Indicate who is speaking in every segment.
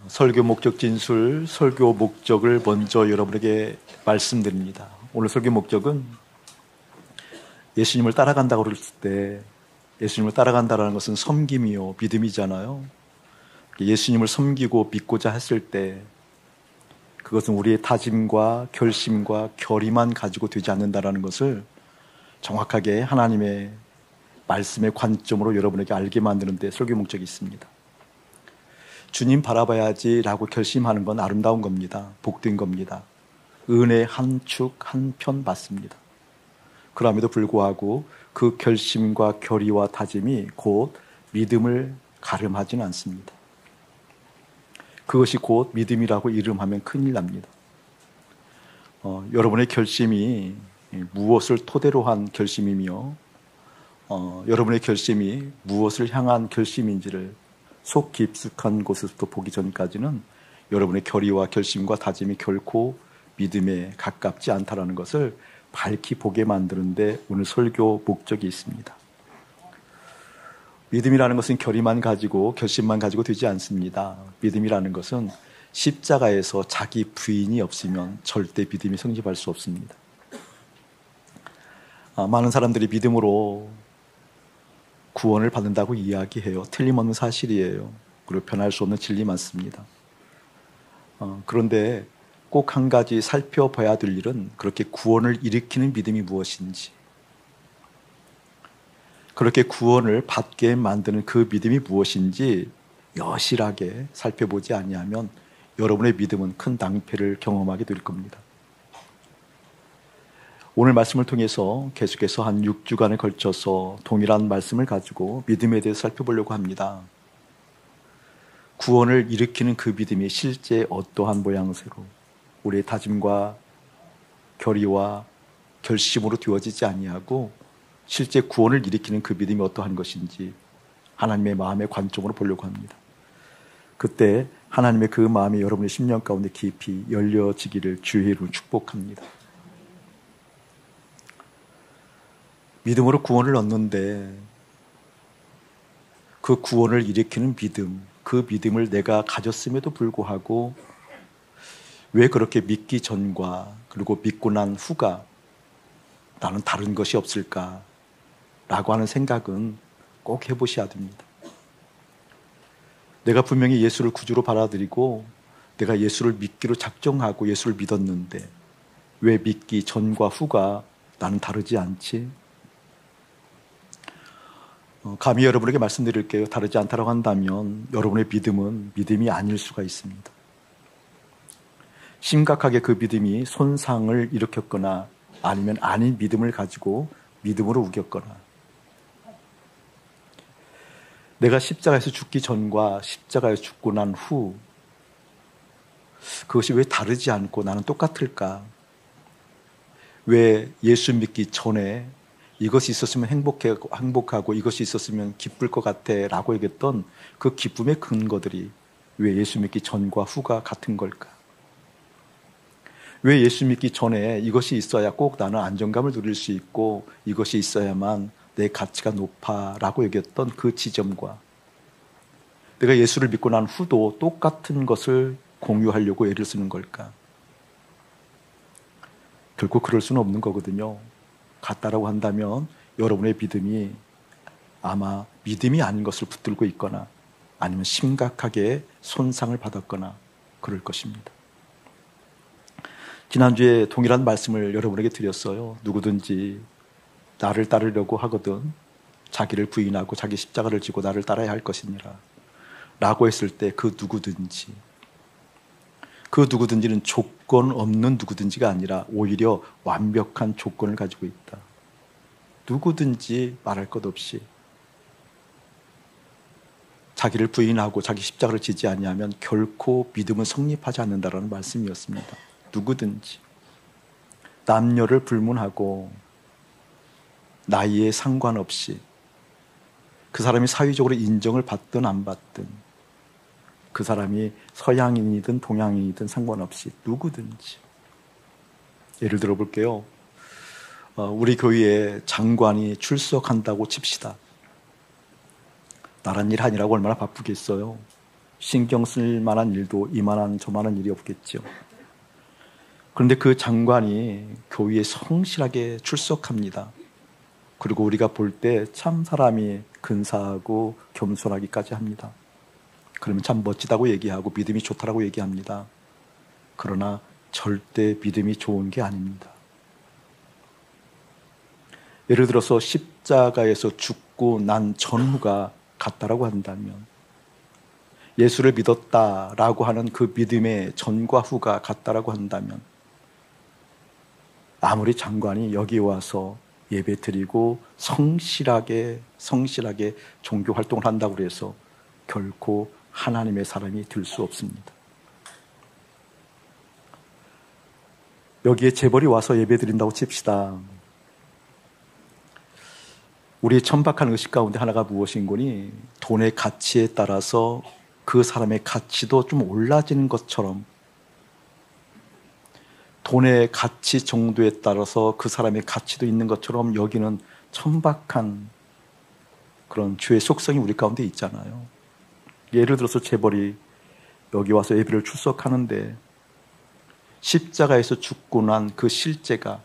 Speaker 1: 설교 목적 진술, 설교 목적을 먼저 여러분에게 말씀드립니다. 오늘 설교 목적은 예수님을 따라간다고 그랬을 때 예수님을 따라간다는 것은 섬김이요 믿음이잖아요. 예수님을 섬기고 믿고자 했을 때 그것은 우리의 다짐과 결심과 결의만 가지고 되지 않는다는 것을 정확하게 하나님의 말씀의 관점으로 여러분에게 알게 만드는 데 설교 목적이 있습니다. 주님 바라봐야지라고 결심하는 건 아름다운 겁니다. 복된 겁니다. 은혜 한 축 한 편 받습니다. 그럼에도 불구하고 그 결심과 결의와 다짐이 곧 믿음을 가름하지는 않습니다. 그것이 곧 믿음이라고 이름하면 큰일 납니다. 여러분의 결심이 무엇을 토대로 한 결심이며 여러분의 결심이 무엇을 향한 결심인지를 속 깊숙한 곳에서부터 보기 전까지는 여러분의 결의와 결심과 다짐이 결코 믿음에 가깝지 않다는 것을 밝히 보게 만드는데 오늘 설교 목적이 있습니다. 믿음이라는 것은 결의만 가지고 결심만 가지고 되지 않습니다. 믿음이라는 것은 십자가에서 자기 부인이 없으면 절대 믿음이 성립할 수 없습니다. 많은 사람들이 믿음으로 구원을 받는다고 이야기해요. 틀림없는 사실이에요. 그리고 변할 수 없는 진리 맞습니다. 그런데 꼭 한 가지 살펴봐야 될 일은 그렇게 구원을 일으키는 믿음이 무엇인지, 그렇게 구원을 받게 만드는 그 믿음이 무엇인지 여실하게 살펴보지 아니하면 여러분의 믿음은 큰 낭패를 경험하게 될 겁니다. 오늘 말씀을 통해서 계속해서 한 6주간에 걸쳐서 동일한 말씀을 가지고 믿음에 대해서 살펴보려고 합니다. 구원을 일으키는 그 믿음이 실제 어떠한 모양새로 우리의 다짐과 결의와 결심으로 되어지지 아니하고 실제 구원을 일으키는 그 믿음이 어떠한 것인지 하나님의 마음의 관점으로 보려고 합니다. 그때 하나님의 그 마음이 여러분의 심령 가운데 깊이 열려지기를 주의 이름으로 축복합니다. 믿음으로 구원을 얻는데 그 구원을 일으키는 믿음, 그 믿음을 내가 가졌음에도 불구하고 왜 그렇게 믿기 전과 그리고 믿고 난 후가 나는 다른 것이 없을까? 라고 하는 생각은 꼭 해보셔야 됩니다. 내가 분명히 예수를 구주로 받아들이고 내가 예수를 믿기로 작정하고 예수를 믿었는데 왜 믿기 전과 후가 나는 다르지 않지? 감히 여러분에게 말씀드릴게요. 다르지 않다고 한다면 여러분의 믿음은 믿음이 아닐 수가 있습니다. 심각하게 그 믿음이 손상을 일으켰거나 아니면 아닌 믿음을 가지고 믿음으로 우겼거나 내가 십자가에서 죽기 전과 십자가에서 죽고 난 후 그것이 왜 다르지 않고 나는 똑같을까? 왜 예수 믿기 전에 이것이 있었으면 행복하고 이것이 있었으면 기쁠 것 같아 라고 얘기했던 그 기쁨의 근거들이 왜 예수 믿기 전과 후가 같은 걸까? 왜 예수 믿기 전에 이것이 있어야 꼭 나는 안정감을 누릴 수 있고 이것이 있어야만 내 가치가 높아 라고 얘기했던 그 지점과 내가 예수를 믿고 난 후도 똑같은 것을 공유하려고 애를 쓰는 걸까? 결코 그럴 수는 없는 거거든요. 같다라고 한다면 여러분의 믿음이 아마 믿음이 아닌 것을 붙들고 있거나 아니면 심각하게 손상을 받았거나 그럴 것입니다. 지난주에 동일한 말씀을 여러분에게 드렸어요. 누구든지 나를 따르려고 하거든 자기를 부인하고 자기 십자가를 지고 나를 따라야 할 것이니라 라고 했을 때 그 누구든지는 조건 없는 누구든지가 아니라 오히려 완벽한 조건을 가지고 있다. 누구든지 말할 것 없이 자기를 부인하고 자기 십자가를 지지 아니하면 결코 믿음은 성립하지 않는다라는 말씀이었습니다. 누구든지 남녀를 불문하고 나이에 상관없이 그 사람이 사회적으로 인정을 받든 안 받든 그 사람이 서양인이든 동양인이든 상관없이 누구든지. 예를 들어 볼게요. 우리 교회에 장관이 출석한다고 칩시다. 나란 일 하느라고 얼마나 바쁘겠어요. 신경 쓸 만한 일도 이만한 저만한 일이 없겠죠. 그런데 그 장관이 교회에 성실하게 출석합니다. 그리고 우리가 볼 때 참 사람이 근사하고 겸손하기까지 합니다. 그러면 참 멋지다고 얘기하고 믿음이 좋다라고 얘기합니다. 그러나 절대 믿음이 좋은 게 아닙니다. 예를 들어서 십자가에서 죽고 난 전후가 같다라고 한다면, 예수를 믿었다라고 하는 그 믿음의 전과 후가 같다라고 한다면, 아무리 장관이 여기 와서 예배 드리고 성실하게 종교 활동을 한다고 해서 결코 하나님의 사람이 될 수 없습니다. 여기에 재벌이 와서 예배 드린다고 칩시다. 우리의 천박한 의식 가운데 하나가 무엇인고니, 돈의 가치에 따라서 그 사람의 가치도 좀 올라지는 것처럼, 돈의 가치 정도에 따라서 그 사람의 가치도 있는 것처럼 여기는 천박한 그런 죄의 속성이 우리 가운데 있잖아요. 예를 들어서 재벌이 여기 와서 예배를 출석하는데 십자가에서 죽고 난 그 실제가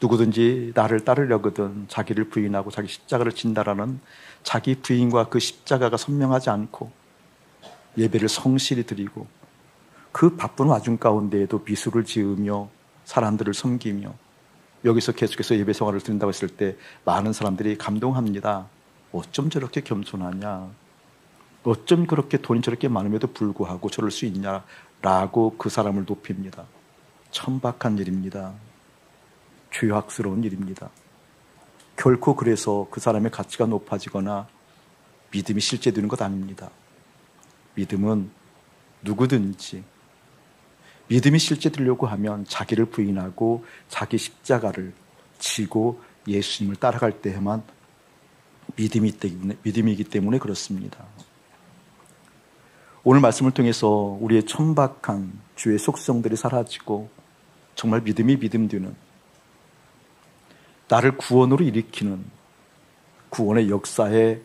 Speaker 1: 누구든지 나를 따르려거든 자기를 부인하고 자기 십자가를 진다라는 자기 부인과 그 십자가가 선명하지 않고 예배를 성실히 드리고 그 바쁜 와중 가운데에도 미술을 지으며 사람들을 섬기며 여기서 계속해서 예배 생활을 드린다고 했을 때 많은 사람들이 감동합니다. 어쩜 저렇게 겸손하냐, 어쩜 그렇게 돈이 저렇게 많음에도 불구하고 저럴 수 있냐라고 그 사람을 높입니다. 천박한 일입니다. 죄악스러운 일입니다. 결코 그래서 그 사람의 가치가 높아지거나 믿음이 실제되는 것 아닙니다. 믿음은 누구든지 믿음이 실제되려고 하면 자기를 부인하고 자기 십자가를 지고 예수님을 따라갈 때에만 믿음이기 때문에 그렇습니다. 오늘 말씀을 통해서 우리의 천박한 죄의 속성들이 사라지고 정말 믿음이 믿음되는, 나를 구원으로 일으키는 구원의 역사에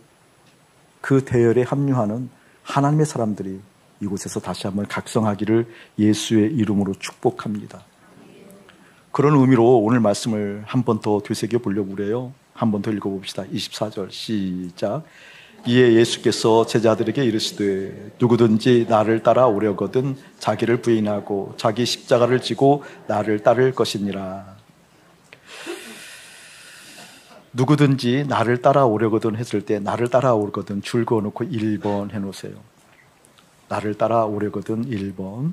Speaker 1: 그 대열에 합류하는 하나님의 사람들이 이곳에서 다시 한번 각성하기를 예수의 이름으로 축복합니다. 그런 의미로 오늘 말씀을 한 번 더 되새겨 보려고 그래요. 한 번 더 읽어봅시다. 24절 시작. 이에 예수께서 제자들에게 이르시되 누구든지 나를 따라 오려거든 자기를 부인하고 자기 십자가를 지고 나를 따를 것이니라. 누구든지 나를 따라오려거든 했을 때 나를 따라오거든 줄 그어놓고 1번 해놓으세요. 나를 따라오려거든 1번.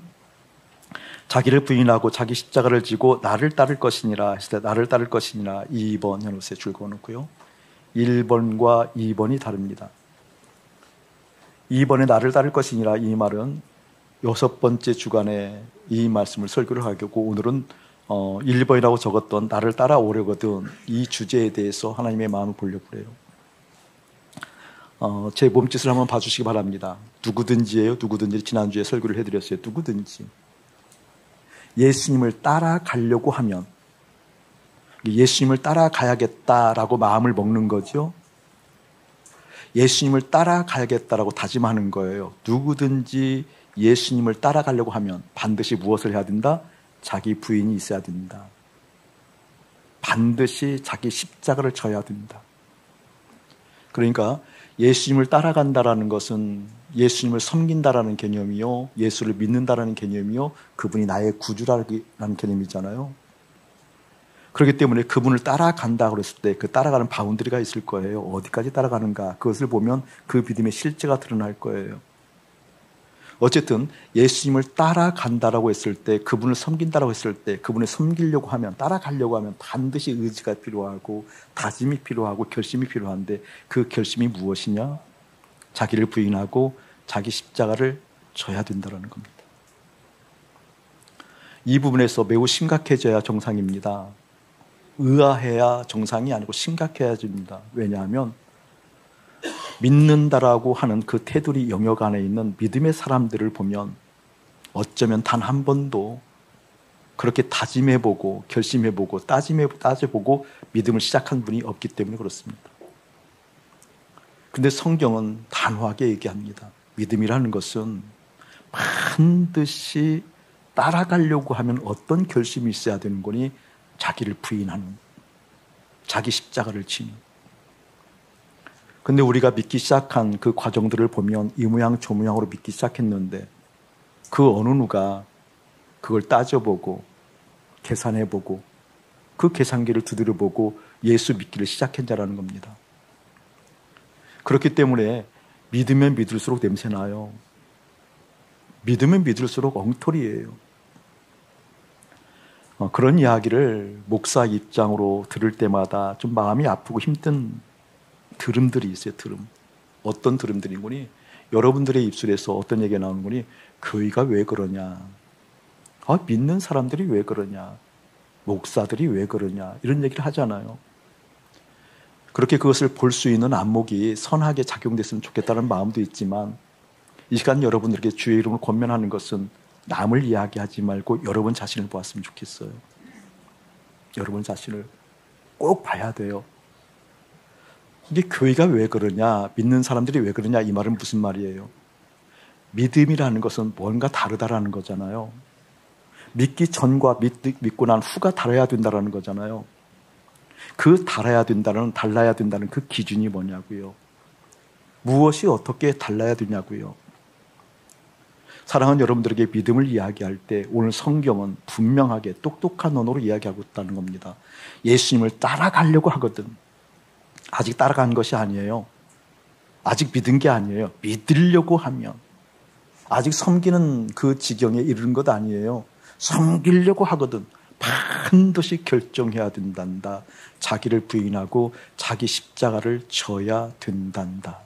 Speaker 1: 자기를 부인하고 자기 십자가를 지고 나를 따를 것이니라 했을 때 나를 따를 것이니라 2번 해놓으세요. 줄 그어놓고요. 1번과 2번이 다릅니다. 2번에 나를 따를 것이니라 이 말은 6번째 주간에 이 말씀을 설교를 하겠고, 오늘은 1번이라고 적었던 나를 따라오려거든 이 주제에 대해서 하나님의 마음을 보려고 그래요. 제 몸짓을 한번 봐주시기 바랍니다. 누구든지예요. 누구든지 지난주에 설교를 해드렸어요. 누구든지 예수님을 따라가려고 하면, 예수님을 따라가야겠다라고 마음을 먹는 거죠. 예수님을 따라가야겠다라고 다짐하는 거예요. 누구든지 예수님을 따라가려고 하면 반드시 무엇을 해야 된다? 자기 부인이 있어야 된다. 반드시 자기 십자가를 져야 된다. 그러니까 예수님을 따라간다라는 것은 예수님을 섬긴다라는 개념이요, 예수를 믿는다라는 개념이요, 그분이 나의 구주라는 개념이잖아요. 그렇기 때문에 그분을 따라간다 그랬을 때 그 따라가는 바운드리가 있을 거예요. 어디까지 따라가는가, 그것을 보면 그 믿음의 실제가 드러날 거예요. 어쨌든 예수님을 따라간다라고 했을 때, 그분을 섬긴다라고 했을 때, 그분을 섬기려고 하면, 따라가려고 하면 반드시 의지가 필요하고 다짐이 필요하고 결심이 필요한데, 그 결심이 무엇이냐? 자기를 부인하고 자기 십자가를 져야 된다는 겁니다. 이 부분에서 매우 심각해져야 정상입니다. 의아해야 정상이 아니고 심각해야 됩니다. 왜냐하면 믿는다라고 하는 그 테두리 영역 안에 있는 믿음의 사람들을 보면 어쩌면 단 한 번도 그렇게 다짐해보고 결심해보고 따져보고 믿음을 시작한 분이 없기 때문에 그렇습니다. 근데 성경은 단호하게 얘기합니다. 믿음이라는 것은 반드시 따라가려고 하면 어떤 결심이 있어야 되는 거니? 자기를 부인하는, 자기 십자가를 지는. 근데 우리가 믿기 시작한 그 과정들을 보면 이 모양 저 모양으로 믿기 시작했는데 그 어느 누가 그걸 따져보고 계산해보고 그 계산기를 두드려보고 예수 믿기를 시작했자라는 겁니다. 그렇기 때문에 믿으면 믿을수록 냄새나요. 믿으면 믿을수록 엉터리예요. 그런 이야기를 목사 입장으로 들을 때마다 좀 마음이 아프고 힘든 들음들이 있어요. 들음. 어떤 들음들인 거니? 여러분들의 입술에서 어떤 얘기가 나오는 거니? 교회가 왜 그러냐? 믿는 사람들이 왜 그러냐? 목사들이 왜 그러냐? 이런 얘기를 하잖아요. 그렇게 그것을 볼 수 있는 안목이 선하게 작용됐으면 좋겠다는 마음도 있지만 이 시간 여러분들에게 주의 이름을 권면하는 것은 남을 이야기하지 말고 여러분 자신을 보았으면 좋겠어요. 여러분 자신을 꼭 봐야 돼요. 이게 교회가 왜 그러냐, 믿는 사람들이 왜 그러냐, 이 말은 무슨 말이에요? 믿음이라는 것은 뭔가 다르다라는 거잖아요. 믿기 전과 믿고 난 후가 달라야 된다라는 거잖아요. 그 달라야 된다는 그 기준이 뭐냐고요. 무엇이 어떻게 달라야 되냐고요. 사랑하는 여러분들에게 믿음을 이야기할 때 오늘 성경은 분명하게 똑똑한 언어로 이야기하고 있다는 겁니다. 예수님을 따라가려고 하거든. 아직 따라간 것이 아니에요. 아직 믿은 게 아니에요. 믿으려고 하면. 아직 섬기는 그 지경에 이르는 것 아니에요. 섬기려고 하거든. 반드시 결정해야 된단다. 자기를 부인하고 자기 십자가를 져야 된단다.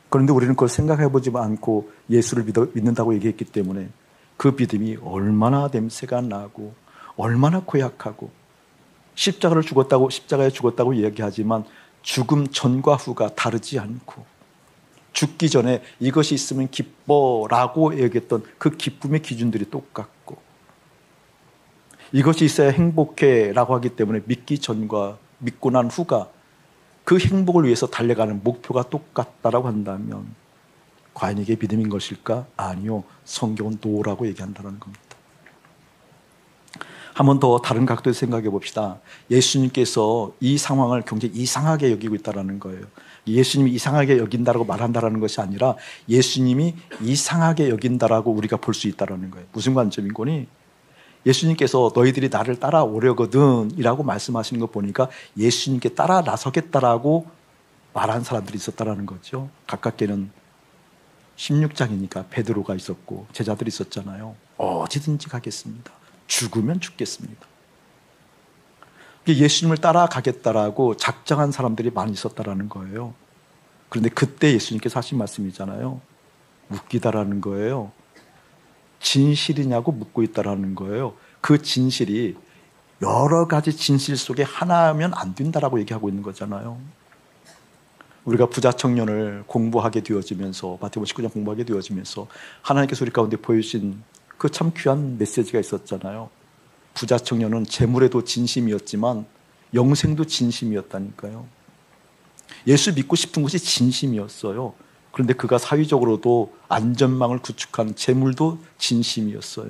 Speaker 1: 그런데 우리는 그걸 생각해보지 않고 예수를 믿는다고 얘기했기 때문에 그 믿음이 얼마나 냄새가 나고 얼마나 고약하고 십자가에 죽었다고 이야기하지만 죽음 전과 후가 다르지 않고 죽기 전에 이것이 있으면 기뻐라고 얘기했던 그 기쁨의 기준들이 똑같고 이것이 있어야 행복해라고 하기 때문에 믿기 전과 믿고 난 후가 그 행복을 위해서 달려가는 목표가 똑같다라고 한다면 과연 이게 믿음인 것일까? 아니요. 성경은 노라고 얘기한다는 겁니다. 한 번 더 다른 각도에서 생각해 봅시다. 예수님께서 이 상황을 굉장히 이상하게 여기고 있다는 거예요. 예수님이 이상하게 여긴다라고 말한다는 것이 아니라 예수님이 이상하게 여긴다라고 우리가 볼 수 있다는 거예요. 무슨 관점인 거니? 예수님께서 너희들이 나를 따라오려거든 이라고 말씀하시는 거 보니까 예수님께 따라 나서겠다라고 말한 사람들이 있었다는 거죠. 가깝게는 16장이니까 베드로가 있었고 제자들이 있었잖아요. 어디든지 가겠습니다. 죽으면 죽겠습니다. 예수님을 따라가겠다라고 작정한 사람들이 많이 있었다라는 거예요. 그런데 그때 예수님께서 하신 말씀이잖아요. 웃기다라는 거예요. 진실이냐고 묻고 있다라는 거예요. 그 진실이 여러 가지 진실 속에 하나면 안 된다라고 얘기하고 있는 거잖아요. 우리가 부자 청년을 공부하게 되어지면서 마태복음 19장 공부하게 되어지면서 하나님께서 우리 가운데 보여주신 그 참 귀한 메시지가 있었잖아요. 부자 청년은 재물에도 진심이었지만 영생도 진심이었다니까요. 예수 믿고 싶은 것이 진심이었어요. 그런데 그가 사회적으로도 안전망을 구축한 재물도 진심이었어요.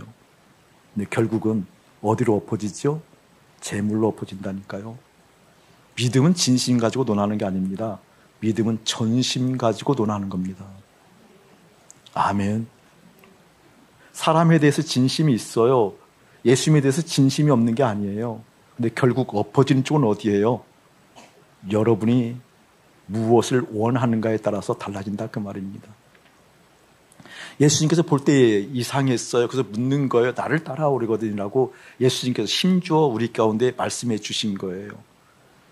Speaker 1: 근데 결국은 어디로 엎어지죠? 재물로 엎어진다니까요. 믿음은 진심 가지고 논하는 게 아닙니다. 믿음은 전심 가지고 논하는 겁니다. 아멘. 사람에 대해서 진심이 있어요. 예수님에 대해서 진심이 없는 게 아니에요. 근데 결국 엎어지는 쪽은 어디예요? 여러분이 무엇을 원하는가에 따라서 달라진다 그 말입니다. 예수님께서 볼 때 이상했어요. 그래서 묻는 거예요. 나를 따라오려거든이라고 예수님께서 심주어 우리 가운데 말씀해 주신 거예요.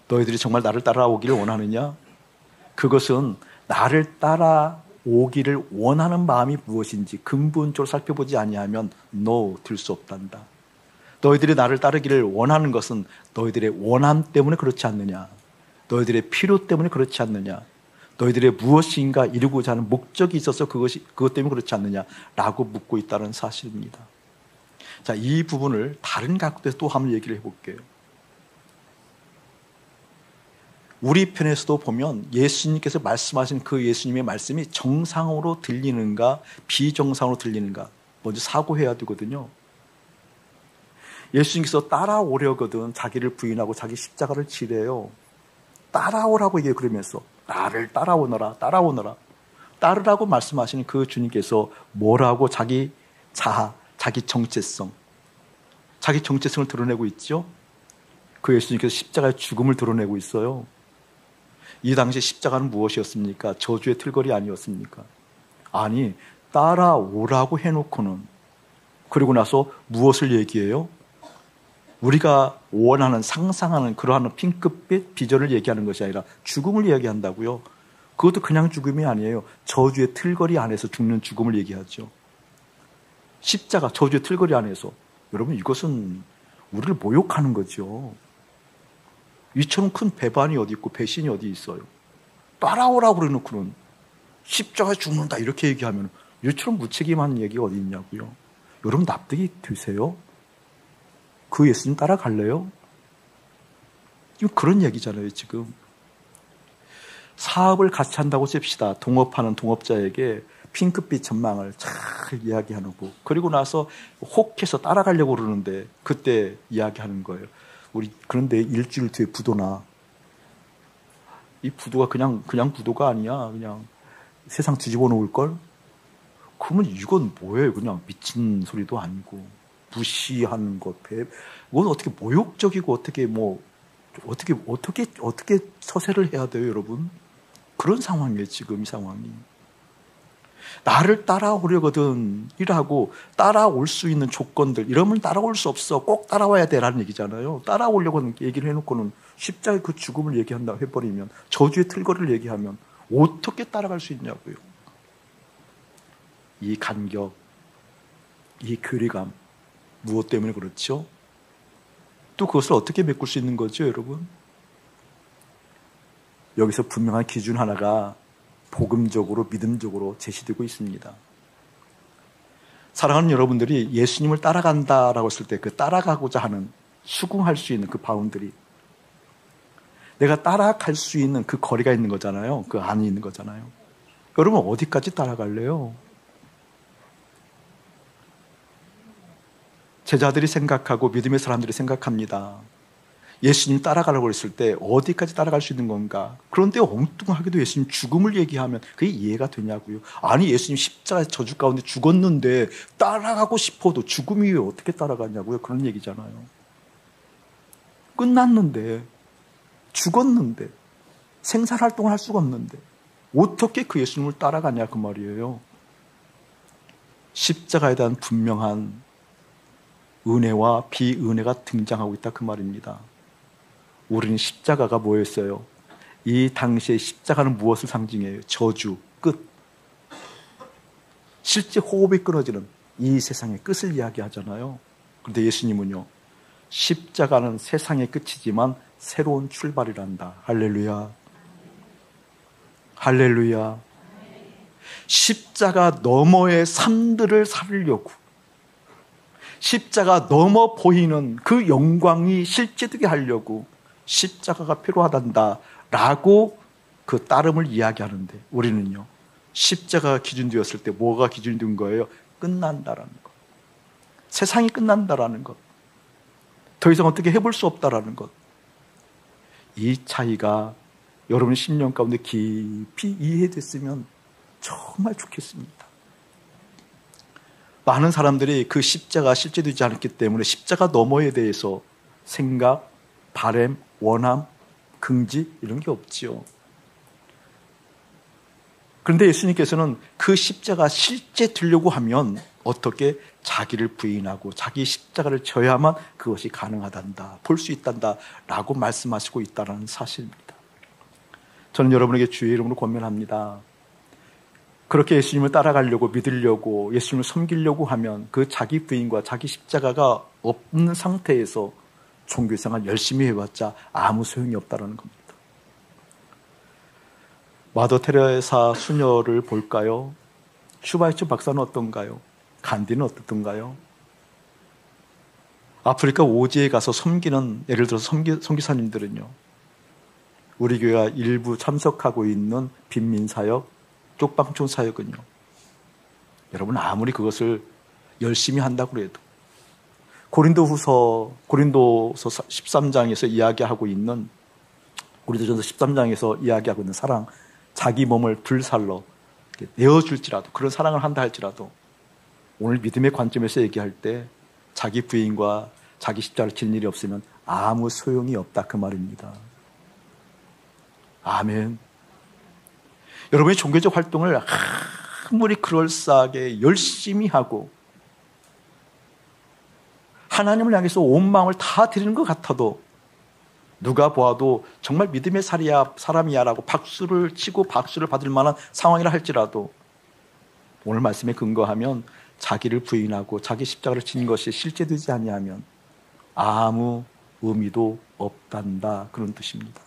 Speaker 1: 너희들이 정말 나를 따라오기를 원하느냐? 그것은 나를 따라오기를 원하는 마음이 무엇인지 근본적으로 살펴보지 아니하면 no, 들 수 없단다. 너희들이 나를 따르기를 원하는 것은 너희들의 원함 때문에 그렇지 않느냐? 너희들의 필요 때문에 그렇지 않느냐? 너희들의 무엇인가 이루고자 하는 목적이 있어서 그것 때문에 그렇지 않느냐라고 묻고 있다는 사실입니다. 자, 이 부분을 다른 각도에서 또 한번 얘기를 해볼게요. 우리 편에서도 보면 예수님께서 말씀하신 그 예수님의 말씀이 정상으로 들리는가 비정상으로 들리는가 먼저 사고해야 되거든요. 예수님께서 따라오려거든 자기를 부인하고 자기 십자가를 지래요. 따라오라고 얘기해요. 그러면서 나를 따라오너라 따라오너라 따르라고 말씀하시는 그 주님께서 뭐라고 자기 자아, 자기 정체성을 드러내고 있죠. 그 예수님께서 십자가의 죽음을 드러내고 있어요. 이 당시 십자가는 무엇이었습니까? 저주의 틀거리 아니었습니까? 아니, 따라오라고 해놓고는 그리고 나서 무엇을 얘기해요? 우리가 원하는 상상하는 그러한 핑크빛 비전을 얘기하는 것이 아니라 죽음을 얘기한다고요. 그것도 그냥 죽음이 아니에요. 저주의 틀거리 안에서 죽는 죽음을 얘기하죠. 십자가, 저주의 틀거리 안에서. 여러분, 이것은 우리를 모욕하는 거죠. 이처럼 큰 배반이 어디 있고 배신이 어디 있어요. 따라오라고 그래놓고는 십자가에 죽는다 이렇게 얘기하면 이처럼 무책임한 얘기가 어디 있냐고요. 여러분 납득이 되세요? 그 예수님 따라갈래요? 지금 그런 얘기잖아요. 지금 사업을 같이 한다고 칩시다. 동업하는 동업자에게 핑크빛 전망을 잘 이야기하고 그리고 나서 혹해서 따라가려고 그러는데 그때 이야기하는 거예요. 우리 그런데 일주일 뒤에 부도나 이 부도가 그냥 부도가 아니야. 그냥 세상 뒤집어 놓을 걸. 그러면 이건 뭐예요? 그냥 미친 소리도 아니고 무시하는 것, 이건 어떻게 모욕적이고 어떻게 처세를 해야 돼요, 여러분? 그런 상황이에요, 지금 이 상황이. 나를 따라오려거든 이라고 따라올 수 있는 조건들 이러면 따라올 수 없어 꼭 따라와야 돼라는 얘기잖아요. 따라오려고 얘기를 해놓고는 십자가의 그 죽음을 얘기한다고 해버리면 저주의 틀거리를 얘기하면 어떻게 따라갈 수 있냐고요. 이 간격, 이 거리감 무엇 때문에 그렇죠? 또 그것을 어떻게 메꿀 수 있는 거죠, 여러분? 여기서 분명한 기준 하나가 복음적으로 믿음적으로 제시되고 있습니다. 사랑하는 여러분들이 예수님을 따라간다라고 했을 때 그 따라가고자 하는 수긍할 수 있는 그 바운더리, 내가 따라갈 수 있는 그 거리가 있는 거잖아요. 그 안이 있는 거잖아요. 여러분 어디까지 따라갈래요? 제자들이 생각하고 믿음의 사람들이 생각합니다. 예수님 따라가라고 했을 때 어디까지 따라갈 수 있는 건가? 그런데 엉뚱하게도 예수님 죽음을 얘기하면 그게 이해가 되냐고요. 아니 예수님 십자가의 저주 가운데 죽었는데 따라가고 싶어도 죽음이 왜 어떻게 따라가냐고요. 그런 얘기잖아요. 끝났는데 죽었는데 생산활동을 할 수가 없는데 어떻게 그 예수님을 따라가냐 그 말이에요. 십자가에 대한 분명한 은혜와 비은혜가 등장하고 있다 그 말입니다. 우리는 십자가가 뭐였어요? 이 당시에 십자가는 무엇을 상징해요? 저주, 끝. 실제 호흡이 끊어지는 이 세상의 끝을 이야기하잖아요. 그런데 예수님은요, 십자가는 세상의 끝이지만 새로운 출발이란다. 할렐루야. 할렐루야. 십자가 너머의 삶들을 살려고 십자가 넘어 보이는 그 영광이 실제되게 하려고 십자가가 필요하단다 라고 그 따름을 이야기하는데 우리는요 십자가가 기준되었을 때 뭐가 기준이 된 거예요? 끝난다라는 것, 세상이 끝난다라는 것, 더 이상 어떻게 해볼 수 없다라는 것. 이 차이가 여러분 심령 가운데 깊이 이해됐으면 정말 좋겠습니다. 많은 사람들이 그 십자가 실제되지 않았기 때문에 십자가 너머에 대해서 생각, 바람, 원함, 긍지 이런 게 없지요. 그런데 예수님께서는 그 십자가 실제 들려고 하면 어떻게 자기를 부인하고 자기 십자가를 져야만 그것이 가능하단다, 볼 수 있단다 라고 말씀하시고 있다는 사실입니다. 저는 여러분에게 주의 이름으로 권면합니다. 그렇게 예수님을 따라가려고 믿으려고 예수님을 섬기려고 하면 그 자기 부인과 자기 십자가가 없는 상태에서 종교생활 열심히 해봤자 아무 소용이 없다는 겁니다. 마더 테레사 수녀를 볼까요? 슈바이처 박사는 어떤가요? 간디는 어떻던가요? 아프리카 오지에 가서 섬기는 예를 들어서 선교사님들은요, 우리 교회가 일부 참석하고 있는 빈민사역, 쪽방촌 사역은요, 여러분 아무리 그것을 열심히 한다고 해도 고린도서 13장에서 이야기하고 있는, 고린도전서 13장에서 이야기하고 있는 사랑, 자기 몸을 불살로 내어줄지라도, 그런 사랑을 한다 할지라도, 오늘 믿음의 관점에서 얘기할 때 자기 부인과 자기 십자가를 질 일이 없으면 아무 소용이 없다, 그 말입니다. 아멘. 여러분의 종교적 활동을 아무리 그럴싸하게 열심히 하고 하나님을 향해서 온 마음을 다 드리는 것 같아도, 누가 보아도 정말 믿음의 사람이야 라고 박수를 치고 박수를 받을 만한 상황이라 할지라도, 오늘 말씀에 근거하면 자기를 부인하고 자기 십자가를 진 것이 실제되지 아니하면 아무 의미도 없단다, 그런 뜻입니다.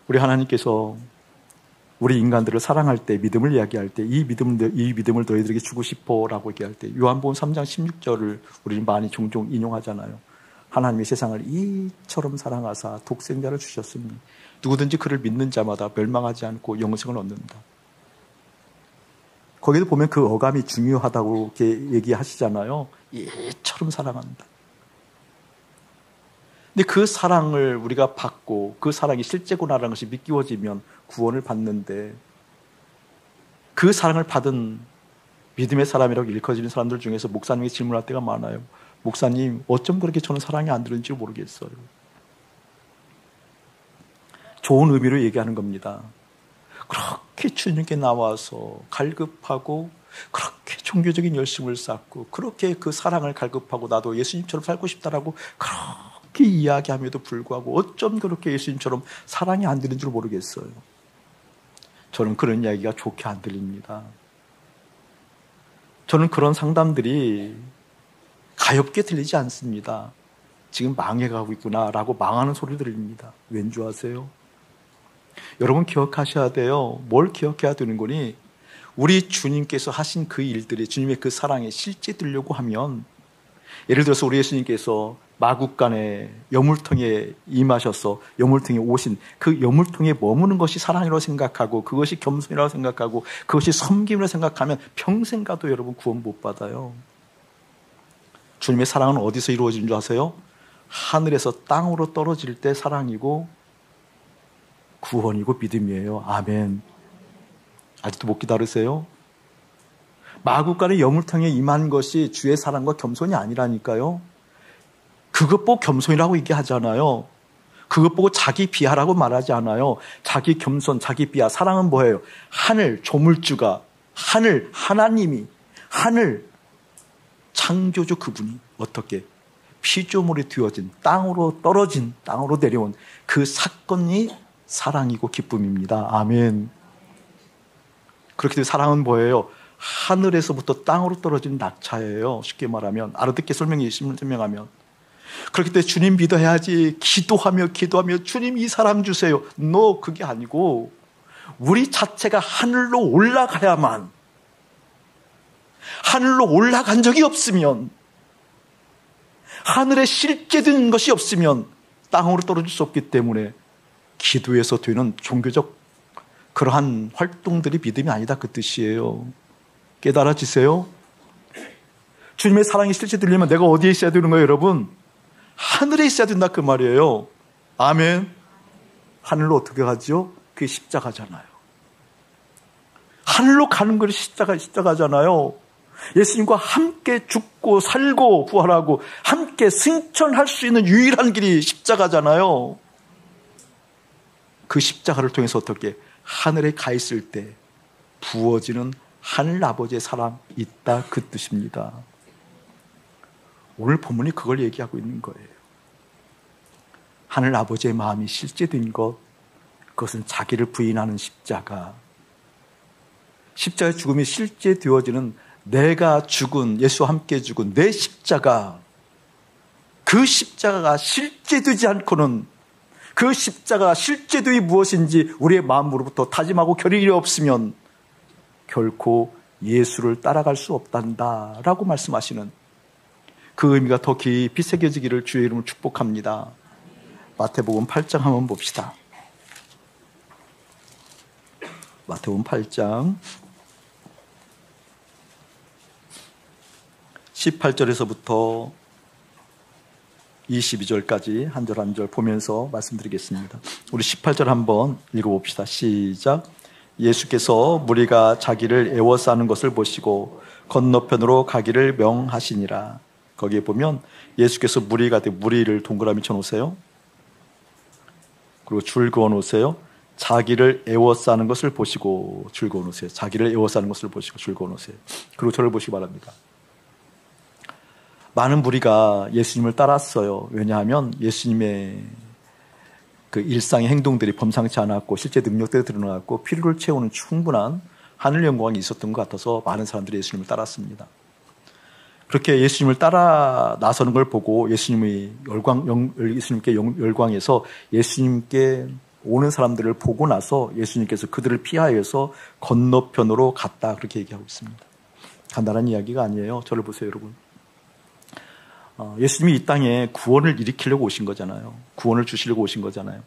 Speaker 1: 우리 하나님께서 우리 인간들을 사랑할 때, 믿음을 이야기할 때, 이 믿음을 너희들에게 주고 싶어라고 얘기할 때, 요한복음 3장 16절을 우리는 많이 종종 인용하잖아요. 하나님이 세상을 이처럼 사랑하사 독생자를 주셨으니 누구든지 그를 믿는 자마다 멸망하지 않고 영생을 얻는다. 거기도 보면 그 어감이 중요하다고 이렇게 얘기하시잖아요. 이처럼 사랑한다. 근데 그 사랑을 우리가 받고 그 사랑이 실제구나라는 것이 믿기워지면 구원을 받는데, 그 사랑을 받은 믿음의 사람이라고 일컬어지는 사람들 중에서 목사님에게 질문할 때가 많아요. 목사님, 어쩜 그렇게 저는 사랑이 안 되는지 모르겠어요. 좋은 의미로 얘기하는 겁니다. 그렇게 주님께 나와서 갈급하고, 그렇게 종교적인 열심을 쌓고, 그렇게 그 사랑을 갈급하고 나도 예수님처럼 살고 싶다라고 그렇게 이야기함에도 불구하고 어쩜 그렇게 예수님처럼 사랑이 안 되는 줄 모르겠어요. 저는 그런 이야기가 좋게 안 들립니다. 저는 그런 상담들이 가엽게 들리지 않습니다. 지금 망해가고 있구나라고 망하는 소리를 들립니다. 왠 줄 아세요? 여러분 기억하셔야 돼요. 뭘 기억해야 되는 거니? 우리 주님께서 하신 그 일들이, 주님의 그 사랑에 실제 되려고 하면, 예를 들어서 우리 예수님께서 마국간에 여물통에 임하셔서 여물통에 오신 그 여물통에 머무는 것이 사랑이라고 생각하고, 그것이 겸손이라고 생각하고, 그것이 섬김이라고 생각하면 평생 가도 여러분 구원 못 받아요. 주님의 사랑은 어디서 이루어지는 줄 아세요? 하늘에서 땅으로 떨어질 때 사랑이고 구원이고 믿음이에요. 아멘. 아직도 못 기다리세요? 마국간의 여물통에 임한 것이 주의 사랑과 겸손이 아니라니까요. 그것 보고 겸손이라고 얘기하잖아요. 그것 보고 자기 비하라고 말하지 않아요. 자기 겸손, 자기 비하. 사랑은 뭐예요? 하늘, 조물주가, 하나님이, 하늘, 창조주 그분이 어떻게 피조물이 되어진, 땅으로 떨어진, 땅으로 내려온 그 사건이 사랑이고 기쁨입니다. 아멘. 그렇기 때문에 사랑은 뭐예요? 하늘에서부터 땅으로 떨어진 낙차예요. 쉽게 말하면, 알아듣게 설명하면. 그렇기 때문에 주님 믿어야지, 기도하며 주님 이 사랑 주세요. No, 그게 아니고 우리 자체가 하늘로 올라가야만, 하늘로 올라간 적이 없으면, 하늘에 실제된 것이 없으면 땅으로 떨어질 수 없기 때문에 기도에서 되는 종교적 그러한 활동들이 믿음이 아니다, 그 뜻이에요. 깨달아지세요? 주님의 사랑이 실제되려면 내가 어디에 있어야 되는 거예요, 여러분? 하늘에 있어야 된다, 그 말이에요. 아멘. 하늘로 어떻게 가죠? 그게 십자가잖아요. 하늘로 가는 것이 십자가잖아요. 예수님과 함께 죽고 살고 부활하고 함께 승천할 수 있는 유일한 길이 십자가잖아요. 그 십자가를 통해서 어떻게 하늘에 가 있을 때 부어지는 하늘 아버지의 사랑이 있다, 그 뜻입니다. 오늘 본문이 그걸 얘기하고 있는 거예요. 하늘 아버지의 마음이 실제된 것, 그것은 자기를 부인하는 십자가. 십자가의 죽음이 실제 되어지는, 내가 죽은, 예수와 함께 죽은 내 십자가, 그 십자가가 실제되지 않고는, 그 십자가가 실제되이 무엇인지 우리의 마음으로부터 다짐하고 결의가 없으면 결코 예수를 따라갈 수 없단다 라고 말씀하시는, 그 의미가 더 깊이 새겨지기를 주의 이름으로 축복합니다. 마태복음 8장 한번 봅시다. 마태복음 8장 18절에서부터 22절까지 한 절 한 절 보면서 말씀드리겠습니다. 우리 18절 한번 읽어봅시다. 시작. 예수께서 무리가 자기를 애워싸는 것을 보시고 건너편으로 가기를 명하시니라. 거기에 보면 예수께서 무리를 동그라미 쳐놓으세요. 그리고 줄 그어놓으세요. 자기를 애워싸는 것을 보시고 줄 그어놓으세요. 자기를 애워싸는 것을 보시고 줄 그어놓으세요. 그리고 저를 보시기 바랍니다. 많은 무리가 예수님을 따랐어요. 왜냐하면 예수님의 그 일상의 행동들이 범상치 않았고 실제 능력들이 드러났고 필요를 채우는 충분한 하늘 영광이 있었던 것 같아서 많은 사람들이 예수님을 따랐습니다. 그렇게 예수님을 따라 나서는 걸 보고 예수님께 열광해서 예수님께 오는 사람들을 보고 나서 예수님께서 그들을 피하여서 건너편으로 갔다 그렇게 얘기하고 있습니다. 간단한 이야기가 아니에요. 저를 보세요, 여러분. 예수님이 이 땅에 구원을 일으키려고 오신 거잖아요. 구원을 주시려고 오신 거잖아요.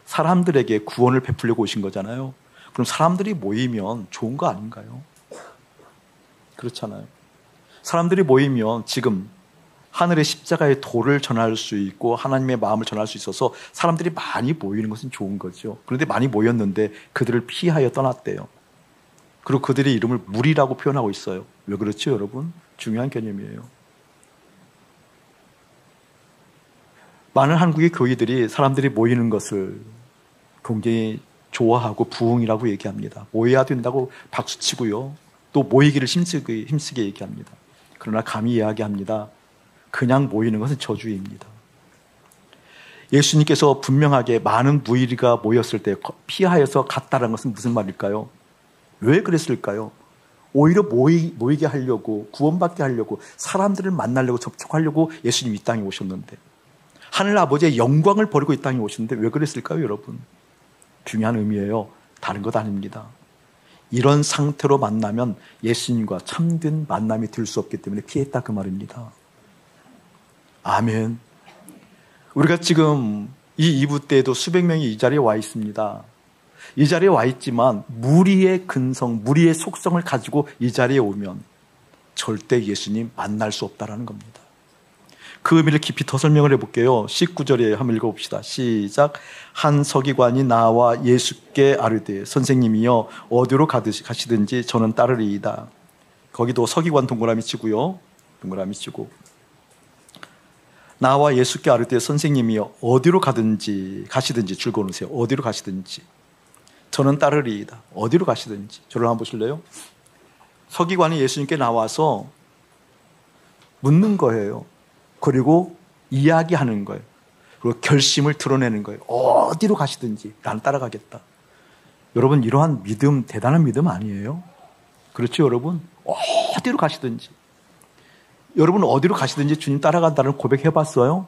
Speaker 1: 사람들에게 구원을 베풀려고 오신 거잖아요. 그럼 사람들이 모이면 좋은 거 아닌가요? 그렇잖아요. 사람들이 모이면 지금 하늘의 십자가의 도를 전할 수 있고 하나님의 마음을 전할 수 있어서 사람들이 많이 모이는 것은 좋은 거죠. 그런데 많이 모였는데 그들을 피하여 떠났대요. 그리고 그들의 이름을 무리라고 표현하고 있어요. 왜 그렇죠, 여러분? 중요한 개념이에요. 많은 한국의 교회들이 사람들이 모이는 것을 굉장히 좋아하고 부흥이라고 얘기합니다. 모여야 된다고 박수치고요. 또 모이기를 힘쓰게 얘기합니다. 그러나 감히 이야기합니다. 그냥 모이는 것은 저주입니다. 예수님께서 분명하게 많은 무리가 모였을 때 피하여서 갔다는 것은 무슨 말일까요? 왜 그랬을까요? 오히려 모이게 하려고 구원받게 하려고 사람들을 만나려고 접촉하려고 예수님이 이 땅에 오셨는데 하늘 아버지의 영광을 버리고 이 땅에 오셨는데 왜 그랬을까요, 여러분? 중요한 의미예요. 다른 것 아닙니다. 이런 상태로 만나면 예수님과 참된 만남이 될 수 없기 때문에 피했다 그 말입니다. 아멘. 우리가 지금 이 2부 때에도 수백 명이 이 자리에 와 있습니다. 이 자리에 와 있지만 무리의 근성, 무리의 속성을 가지고 이 자리에 오면 절대 예수님 만날 수 없다라는 겁니다. 그 의미를 깊이 더 설명을 해볼게요. 19절에 한번 읽어봅시다. 시작. 한 서기관이 나와 예수께 아뢰되 선생님이여 어디로 가시든지 저는 따르리이다. 거기도 서기관 동그라미 치고요. 동그라미 치고 나와 예수께 아뢰되 선생님이여 어디로 가시든지 줄 그어놓으세요. 어디로 가시든지 저는 따르리이다. 어디로 가시든지. 저를 한번 보실래요? 서기관이 예수님께 나와서 묻는 거예요. 그리고 이야기하는 거예요. 그리고 결심을 드러내는 거예요. 어디로 가시든지 난 따라가겠다. 여러분 이러한 믿음 대단한 믿음 아니에요? 그렇죠 여러분? 어디로 가시든지. 여러분 어디로 가시든지 주님 따라간다는 고백해봤어요?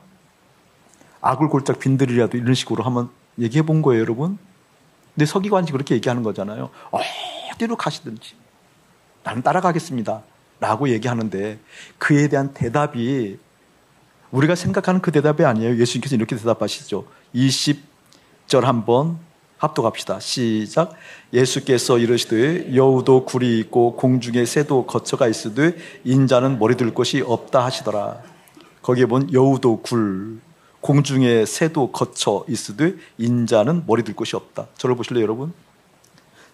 Speaker 1: 악을 골짝 빈들이라도 이런 식으로 한번 얘기해본 거예요 여러분? 근데 서기관이 그렇게 얘기하는 거잖아요. 어디로 가시든지 나는 따라가겠습니다 라고 얘기하는데 그에 대한 대답이 우리가 생각하는 그 대답이 아니에요. 예수님께서 이렇게 대답하시죠. 20절 한번 합독합시다. 시작. 예수께서 이르시되 여우도 굴이 있고 공중에 새도 거처가 있으되 인자는 머리 둘 곳이 없다 하시더라. 거기에 본 여우도 굴, 공중에 새도 거처 있으되 인자는 머리 둘 곳이 없다. 저를 보실래요 여러분?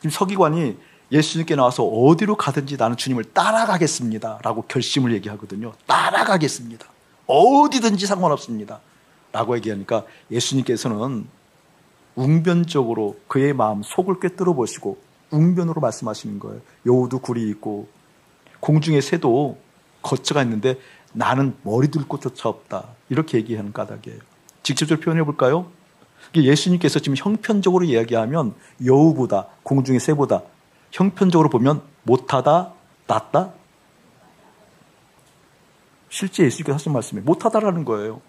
Speaker 1: 지금 서기관이 예수님께 나와서 어디로 가든지 나는 주님을 따라가겠습니다 라고 결심을 얘기하거든요. 따라가겠습니다. 어디든지 상관없습니다 라고 얘기하니까 예수님께서는 웅변적으로 그의 마음 속을 꿰뚫어 보시고 웅변으로 말씀하시는 거예요. 여우도 굴이 있고 공중에 새도 거처가 있는데 나는 머리 둘 곳조차 없다 이렇게 얘기하는 까닭이에요. 직접적으로 표현해 볼까요? 예수님께서 지금 형편적으로 이야기하면 여우보다 공중의 새보다 형편적으로 보면 못하다 낫다. 실제 예수님께서 하신 말씀이 못하다라는 거예요.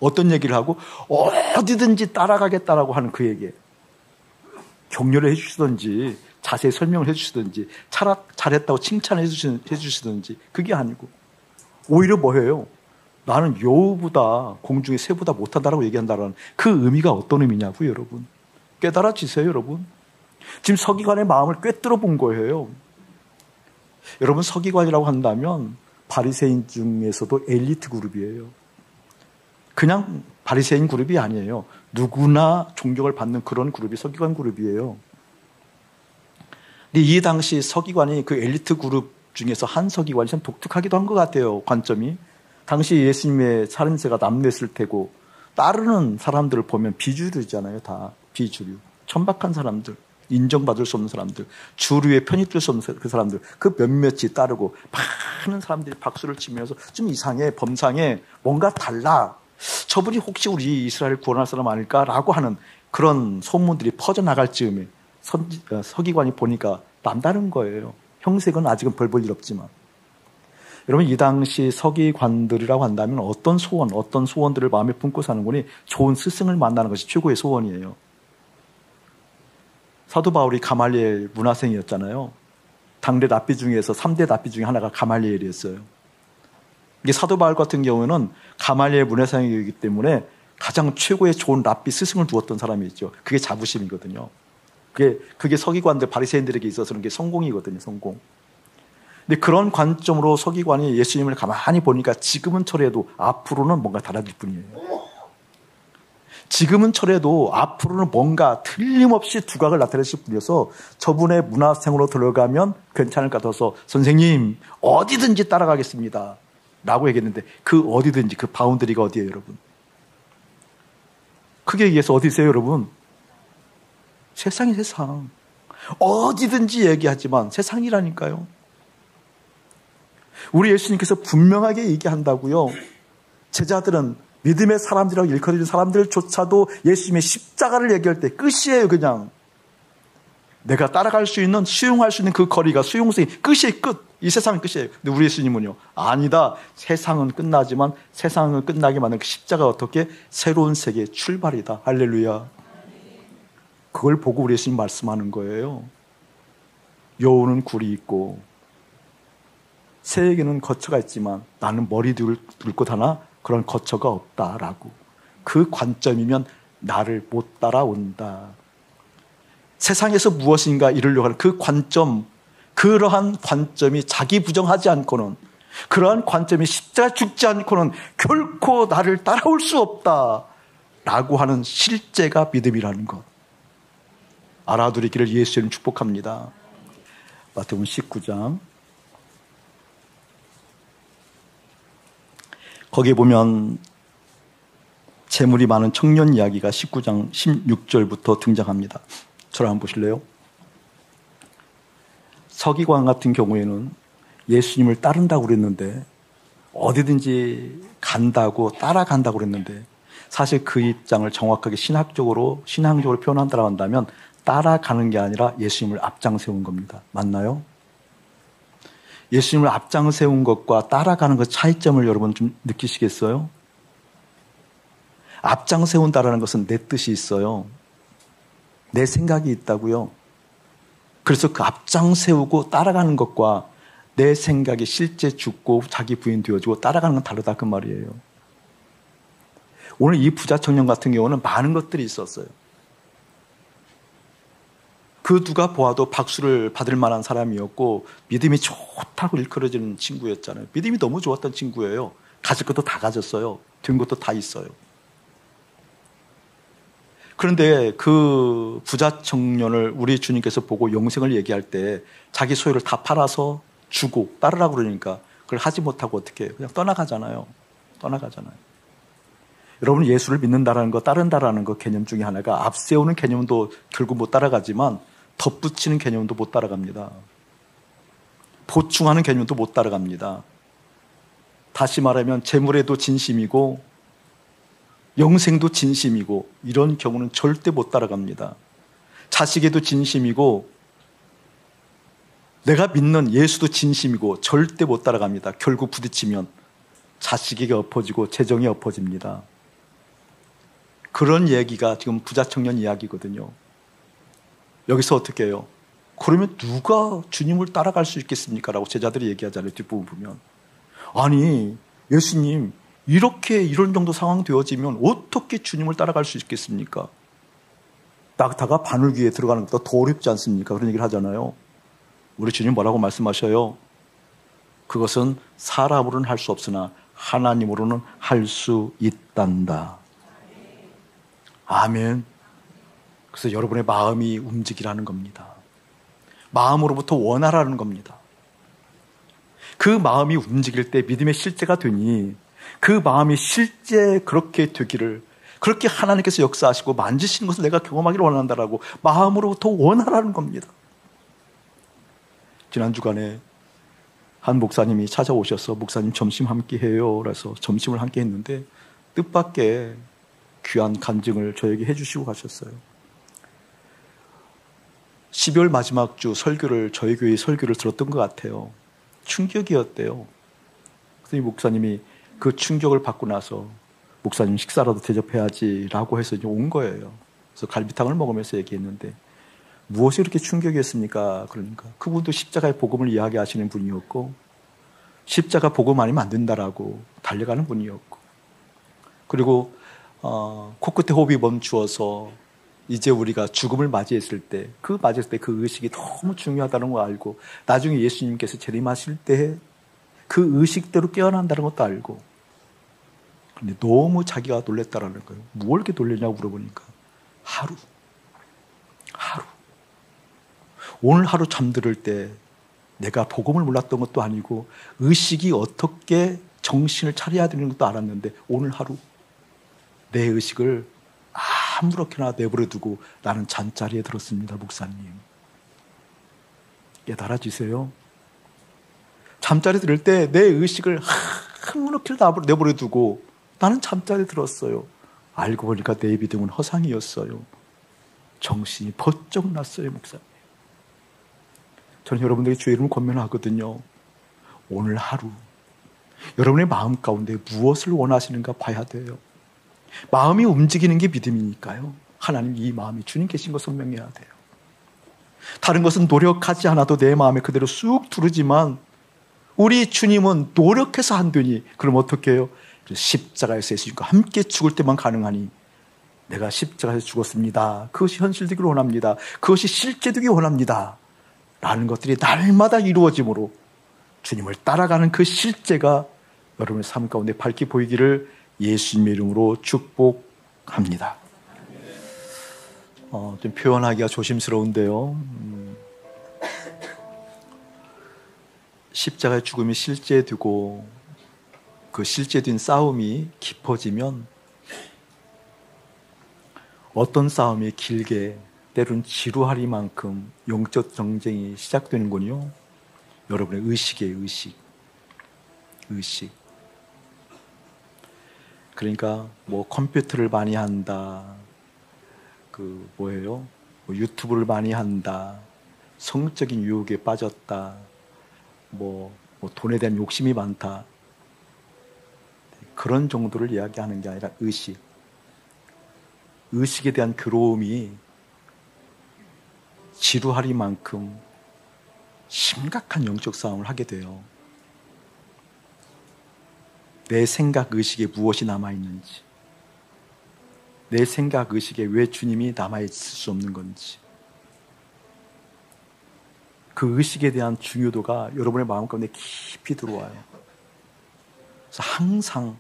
Speaker 1: 어떤 얘기를 하고 어디든지 따라가겠다라고 하는 그 얘기에 격려를 해주시든지 자세히 설명을 해주시든지 잘했다고 칭찬해 주시든지 그게 아니고 오히려 뭐예요? 나는 여우보다 공중의 새보다 못한다라고 얘기한다는 그 의미가 어떤 의미냐고요, 여러분. 깨달아지세요, 여러분. 지금 서기관의 마음을 꿰뚫어 본 거예요. 여러분, 서기관이라고 한다면 바리새인 중에서도 엘리트 그룹이에요. 그냥 바리새인 그룹이 아니에요. 누구나 존경을 받는 그런 그룹이 서기관 그룹이에요. 근데 이 당시 서기관이 그 엘리트 그룹 중에서 한 서기관이 참 독특하기도 한 것 같아요. 관점이. 당시 예수님의 살인세가 남냈을 테고 따르는 사람들을 보면 비주류잖아요. 다 비주류. 천박한 사람들. 인정받을 수 없는 사람들. 주류에 편입될 수 없는 그 사람들. 그 몇몇이 따르고 많은 사람들이 박수를 치면서 좀 이상해. 범상해. 뭔가 달라. 저분이 혹시 우리 이스라엘을 구원할 사람 아닐까라고 하는 그런 소문들이 퍼져나갈 즈음에 서기관이 보니까 남다른 거예요. 형색은 아직은 별 볼 일 없지만. 여러분, 이 당시 서기관들이라고 한다면 어떤 소원들을 마음에 품고 사는 거니 좋은 스승을 만나는 것이 최고의 소원이에요. 사도 바울이 가말리엘 문화생이었잖아요. 당대 랍비 중에서 3대 랍비 중에 하나가 가말리엘이었어요. 이게 사도 바울 같은 경우는 가말리엘 문화생이기 때문에 가장 최고의 좋은 랍비 스승을 두었던 사람이 있죠. 그게 자부심이거든요. 그게 서기관들, 바리새인들에게 있어서는 그게 성공이거든요, 성공. 근데 그런 관점으로 서기관이 예수님을 가만히 보니까 지금은 저래도 앞으로는 뭔가 달라질 뿐이에요. 지금은 저래도 앞으로는 뭔가 틀림없이 두각을 나타내실 뿐이어서 저분의 문화생으로 들어가면 괜찮을 것 같아서 선생님, 어디든지 따라가겠습니다. 라고 얘기했는데 그 어디든지 그 바운더리가 어디예요, 여러분? 크게 얘기해서 어디세요, 여러분? 세상이 세상. 어디든지 얘기하지만 세상이라니까요. 우리 예수님께서 분명하게 얘기한다고요. 제자들은 믿음의 사람들이라고 일컬어진 사람들조차도 예수님의 십자가를 얘기할 때 끝이에요, 그냥. 내가 따라갈 수 있는, 수용할 수 있는 그 거리가 수용성이 끝이에요, 끝. 이 세상은 끝이에요. 근데 우리 예수님은요, 아니다. 세상은 끝나지만 세상을 끝나게 만든 그 십자가가 어떻게 새로운 세계의 출발이다. 할렐루야. 그걸 보고 우리 예수님 말씀하는 거예요. 여우는 굴이 있고 새에게는 거처가 있지만 나는 머리 둘 곳 하나 그런 거처가 없다라고. 그 관점이면 나를 못 따라온다. 세상에서 무엇인가 이루려고 하는 그 관점, 그러한 관점이 자기 부정하지 않고는, 그러한 관점이 십자가 죽지 않고는 결코 나를 따라올 수 없다라고 하는 실제가 믿음이라는 것. 알아두리기를 예수님 축복합니다. 마태복음 19장. 거기에 보면 재물이 많은 청년 이야기가 19장 16절부터 등장합니다. 저를 한번 보실래요? 서기관 같은 경우에는 예수님을 따른다고 그랬는데, 어디든지 간다고 따라간다고 그랬는데, 사실 그 입장을 정확하게 신앙적으로 표현한다고 한다면 따라가는 게 아니라 예수님을 앞장 세운 겁니다. 맞나요? 예수님을 앞장 세운 것과 따라가는 것 차이점을 여러분 좀 느끼시겠어요? 앞장 세운다라는 것은 내 뜻이 있어요. 내 생각이 있다고요. 그래서 그 앞장 세우고 따라가는 것과 내 생각이 실제 죽고 자기 부인 되어지고 따라가는 건 다르다, 그 말이에요. 오늘 이 부자 청년 같은 경우는 많은 것들이 있었어요. 그 누가 보아도 박수를 받을 만한 사람이었고 믿음이 좋다고 일컬어지는 친구였잖아요. 믿음이 너무 좋았던 친구예요. 가질 것도 다 가졌어요. 된 것도 다 있어요. 그런데 그 부자 청년을 우리 주님께서 보고 영생을 얘기할 때 자기 소유를 다 팔아서 주고 따르라고 그러니까 그걸 하지 못하고 어떻게 해요? 그냥 떠나가잖아요. 여러분, 예수를 믿는다라는 거, 따른다라는 거 개념 중에 하나가 앞세우는 개념도 결국 못 따라가지만 덧붙이는 개념도 못 따라갑니다. 보충하는 개념도 못 따라갑니다. 다시 말하면 재물에도 진심이고 영생도 진심이고 이런 경우는 절대 못 따라갑니다. 자식에도 진심이고 내가 믿는 예수도 진심이고 절대 못 따라갑니다. 결국 부딪히면 자식에게 엎어지고 재정이 엎어집니다. 그런 얘기가 지금 부자 청년 이야기거든요. 여기서 어떻게 해요? 그러면 누가 주님을 따라갈 수 있겠습니까? 라고 제자들이 얘기하잖아요. 뒷부분 보면. 아니, 예수님 이런 정도 상황 되어지면 어떻게 주님을 따라갈 수 있겠습니까? 낙타가 바늘귀에 들어가는 것보다 더 어렵지 않습니까? 그런 얘기를 하잖아요. 우리 주님 뭐라고 말씀하셔요? 그것은 사람으로는 할 수 없으나 하나님으로는 할 수 있단다. 아멘. 그래서 여러분의 마음이 움직이라는 겁니다. 마음으로부터 원하라는 겁니다. 그 마음이 움직일 때 믿음의 실제가 되니 그 마음이 실제 그렇게 되기를, 그렇게 하나님께서 역사하시고 만지시는 것을 내가 경험하기를 원한다라고 마음으로부터 원하라는 겁니다. 지난 주간에 한 목사님이 찾아오셔서 목사님 점심 함께 해요. 그래서 점심을 함께 했는데 뜻밖의 귀한 간증을 저에게 해주시고 가셨어요. 12월 마지막 주 설교를, 저희 교회 설교를 들었던 것 같아요. 충격이었대요. 그래서 이 목사님이 그 충격을 받고 나서 목사님 식사라도 대접해야지라고 해서 이제 온 거예요. 그래서 갈비탕을 먹으면서 얘기했는데 무엇이 그렇게 충격이었습니까? 그러니까 그분도 십자가의 복음을 이야기하시는 분이었고 십자가 복음 아니면 안 된다라고 달려가는 분이었고, 그리고 코끝에 호흡이 멈추어서 이제 우리가 죽음을 맞이했을 때 그 의식이 너무 중요하다는 걸 알고 나중에 예수님께서 재림하실 때 그 의식대로 깨어난다는 것도 알고, 근데 너무 자기가 놀랬다라는 거예요. 뭘 이렇게 놀랬냐고 물어보니까 하루 오늘 하루 잠들을 때 내가 복음을 몰랐던 것도 아니고 의식이 어떻게 정신을 차려야 되는 것도 알았는데 오늘 하루 내 의식을 아무렇게나 내버려 두고 나는 잠자리에 들었습니다. 목사님, 깨달아지세요? 잠자리에 들을 때 내 의식을 아무렇게 내버려 두고 나는 잠자리에 들었어요. 알고 보니까 내 믿음은 허상이었어요. 정신이 번쩍 났어요. 목사님, 저는 여러분들에게 주의 이름을 권면하거든요. 오늘 하루 여러분의 마음 가운데 무엇을 원하시는가 봐야 돼요. 마음이 움직이는 게 믿음이니까요. 하나님, 이 마음이 주님 계신 거 선명해야 돼요. 다른 것은 노력하지 않아도 내 마음에 그대로 쑥 두르지만 우리 주님은 노력해서 안 되니 그럼 어떻게 해요? 십자가에서 예수님과 함께 죽을 때만 가능하니 내가 십자가에서 죽었습니다. 그것이 현실되기를 원합니다. 그것이 실제되기 원합니다. 라는 것들이 날마다 이루어짐으로 주님을 따라가는 그 실제가 여러분의 삶 가운데 밝게 보이기를 예수님의 이름으로 축복합니다. 좀 표현하기가 조심스러운데요. 십자가의 죽음이 실제되고 그 실제된 싸움이 깊어지면 어떤 싸움이 길게 때론 지루하리만큼 영적 경쟁이 시작되는군요. 여러분의 의식이에요. 의식. 그러니까 뭐 컴퓨터를 많이 한다, 유튜브를 많이 한다, 성적인 유혹에 빠졌다, 뭐 돈에 대한 욕심이 많다, 그런 정도를 이야기하는 게 아니라 의식에 대한 괴로움이 지루하리만큼 심각한 영적 싸움을 하게 돼요. 내 생각 의식에 무엇이 남아있는지, 내 생각 의식에 왜 주님이 남아있을 수 없는 건지, 그 의식에 대한 중요도가 여러분의 마음 가운데 깊이 들어와요. 그래서 항상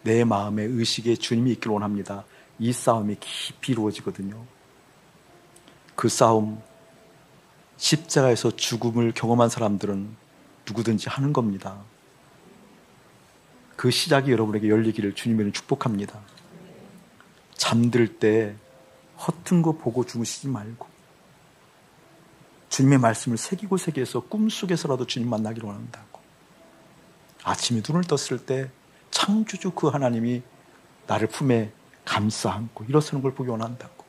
Speaker 1: 내 마음의 의식에 주님이 있기를 원합니다. 이 싸움이 깊이 이루어지거든요. 그 싸움, 십자가에서 죽음을 경험한 사람들은 누구든지 하는 겁니다. 그 시작이 여러분에게 열리기를 주님을 축복합니다. 잠들 때 허튼 거 보고 주무시지 말고 주님의 말씀을 새기고서 꿈속에서라도 주님 만나기를 원한다고. 아침에 눈을 떴을 때 창조주 그 하나님이 나를 품에 감싸 안고 일어서는 걸 보기 원한다고.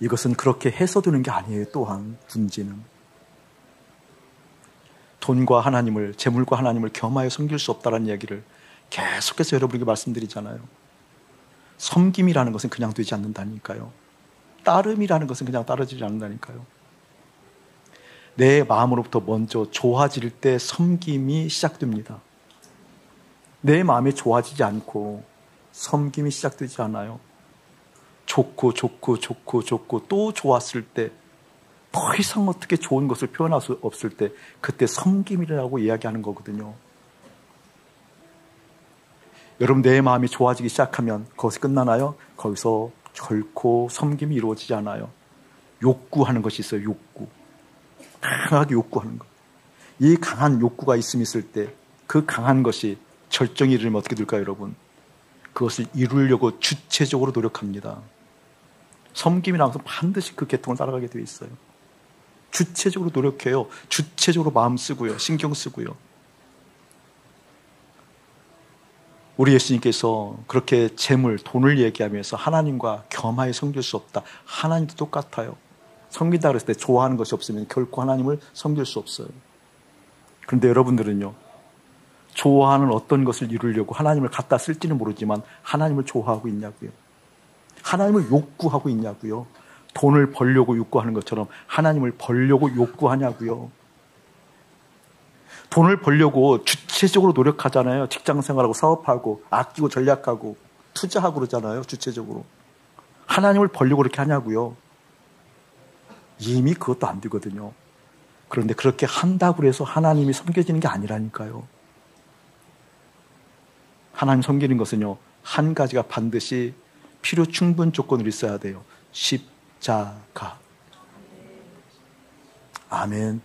Speaker 1: 이것은 그렇게 해서되는 게 아니에요. 또한 문제는 돈과 하나님을, 재물과 하나님을 겸하여 섬길 수 없다는 이야기를 계속해서 여러분에게 말씀드리잖아요. 섬김이라는 것은 그냥 되지 않는다니까요. 따름이라는 것은 그냥 따르지 않는다니까요. 내 마음으로부터 먼저 좋아질 때 섬김이 시작됩니다. 내 마음이 좋아지지 않고 섬김이 시작되지 않아요. 좋고 또 좋았을 때, 더 이상 어떻게 좋은 것을 표현할 수 없을 때, 그때 섬김이라고 이야기하는 거거든요. 여러분, 내 마음이 좋아지기 시작하면 거기서 끝나나요? 거기서 결코 섬김이 이루어지지 않아요. 욕구하는 것이 있어요. 욕구. 강하게 욕구하는 것. 이 강한 욕구가 있을 때, 그 강한 것이 절정에 이르면 어떻게 될까요, 여러분? 그것을 이루려고 주체적으로 노력합니다. 섬김이라는 것은 반드시 그 계통을 따라가게 되어 있어요. 주체적으로 노력해요. 주체적으로 마음 쓰고요. 신경 쓰고요. 우리 예수님께서 그렇게 재물, 돈을 얘기하면서 하나님과 겸하여 섬길 수 없다. 하나님도 똑같아요. 섬긴다 그랬을 때 좋아하는 것이 없으면 결코 하나님을 섬길 수 없어요. 그런데 여러분들은요, 좋아하는 어떤 것을 이루려고 하나님을 갖다 쓸지는 모르지만 하나님을 좋아하고 있냐고요. 하나님을 욕구하고 있냐고요. 돈을 벌려고 욕구하는 것처럼 하나님을 벌려고 욕구하냐고요. 돈을 벌려고 주체적으로 노력하잖아요. 직장생활하고 사업하고 아끼고 전략하고 투자하고 그러잖아요. 주체적으로. 하나님을 벌려고 그렇게 하냐고요. 이미 그것도 안 되거든요. 그런데 그렇게 한다고 해서 하나님이 섬겨지는 게 아니라니까요. 하나님 섬기는 것은요, 한 가지가 반드시 필요 충분 조건으로 있어야 돼요. 십자가. 아멘.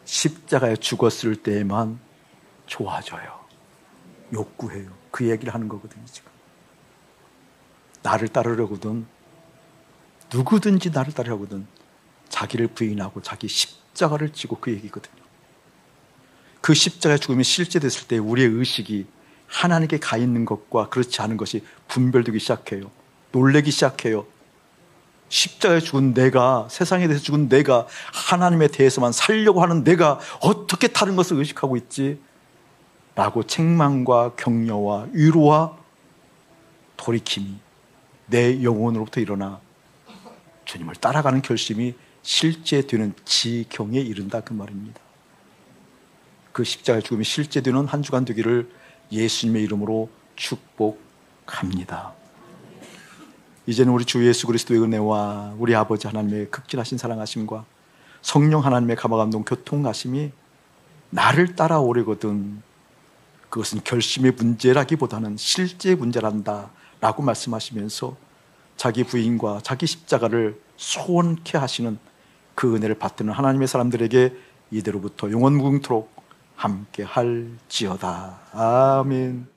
Speaker 1: 십자가에 죽었을 때에만 좋아져요. 욕구해요. 그 얘기를 하는 거거든요, 지금. 나를 따르려거든, 누구든지 나를 따르려거든 자기를 부인하고 자기 십자가를 지고, 그 얘기거든요. 그 십자가의 죽음이 실제됐을 때 우리의 의식이 하나님께 가 있는 것과 그렇지 않은 것이 분별되기 시작해요. 놀래기 시작해요. 십자가에 죽은 내가, 세상에 대해서 죽은 내가, 하나님에 대해서만 살려고 하는 내가 어떻게 다른 것을 의식하고 있지? 라고 책망과 격려와 위로와 돌이킴이 내 영혼으로부터 일어나 주님을 따라가는 결심이 실제되는 지경에 이른다, 그 말입니다. 그 십자가의 죽음이 실제되는 한 주간 되기를 예수님의 이름으로 축복합니다. 이제는 우리 주 예수 그리스도의 은혜와 우리 아버지 하나님의 극진하신 사랑하심과 성령 하나님의 감화감동 교통하심이 나를 따라오려거든 그것은 결심의 문제라기보다는 실제 문제란다 라고 말씀하시면서 자기 부인과 자기 십자가를 소원케 하시는 그 은혜를 받드는 하나님의 사람들에게 이대로부터 영원무궁토록 함께 할지어다. 아멘.